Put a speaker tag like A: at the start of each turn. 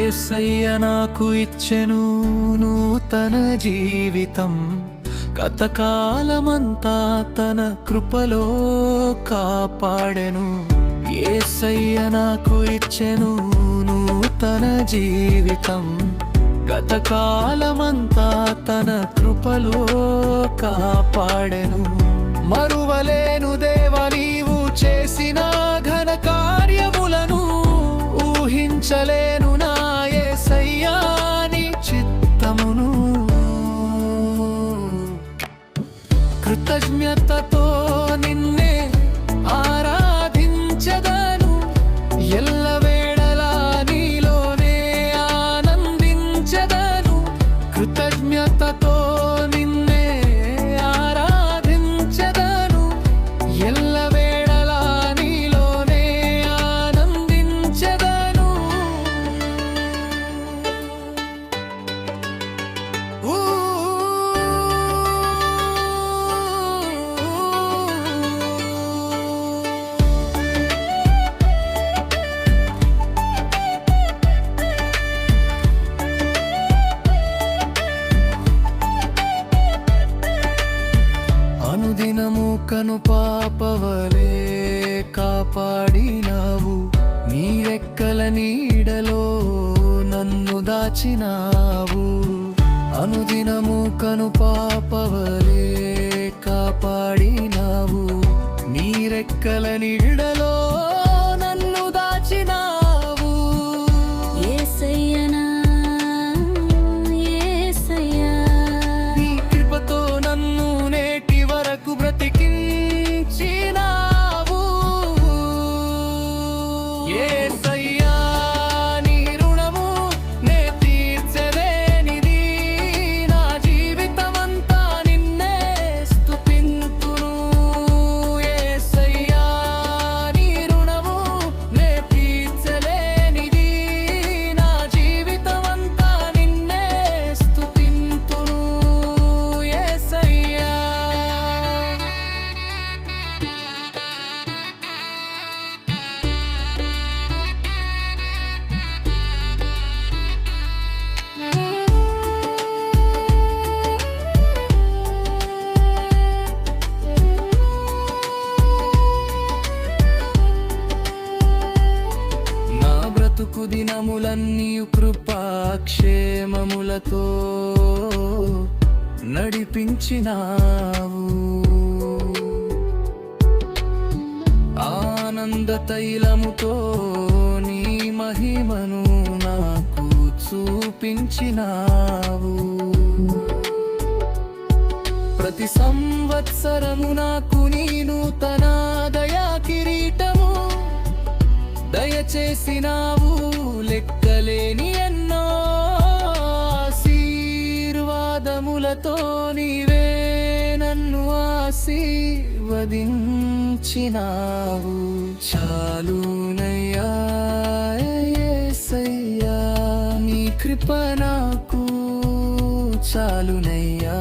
A: యేసయ్య నాకు ఇచ్చెను నూతన జీవితం, గతకాలమంతా తన కృపలో కాపాడెను. యేసయ్య నాకు ఇచ్చెను నూతన జీవితం, గతకాలమంతా తన కృపలో కాపాడెను. మరువలేను దేవా నీవు చేసిన ఘన కార్యములను, ఊహించలేను నా యేసయ్యా నీ చిత్తమును. కృతజ్ఞతతో నిన్నే ఆరాధించెదను, ఎల్లవేళలా నీలోనే ఆనందించెదను. కృతజ్ఞతతో నిన్నే ఆరాధించెదను, ఎల్లవేళలా నీలోనే ఆనందించెదను. అనుదినము కను పాపవలే కాపాడినావు, నీ రెక్కల నీడలో నన్ను దాచినావు. అనుదినము కను పాపవలే కాపాడినావు, నీ రెక్కల నీడలో నన్ను దాచినావు.
B: యేసయ్యనా యేసయ్యా,
A: నీ కృపతో నన్ను నేటి వరకు బ్రతికించినావు. యేసయ్యా నీ రుణము నే తీర్చలేనిది, నా జీవితమంతా నిన్నే స్తుతింతును. యేసయ్యా నీ రుణము నే తీర్చలేనిది, నా జీవితమంతా నిన్నే స్తుతింతును. యేసయ్యా నా బ్రతుకు దినములన్నీ కృపాక్షేమములతో నడిపించినావు. ఆనంద తైలముతో నీ మహిమను నాకు చూపించినావు. ప్రతి సంవత్సరము నాకు నీ నూతన దయా కిరీటము దయచేసినావు. లెక్కలేని ఎన్నో ఆశీర్వాదములతో నీవే నన్ను ఆశీర్వదించినావు. చాలునయ్యా యేసయ్యా నీ కృప నాకు చాలునయ్యా.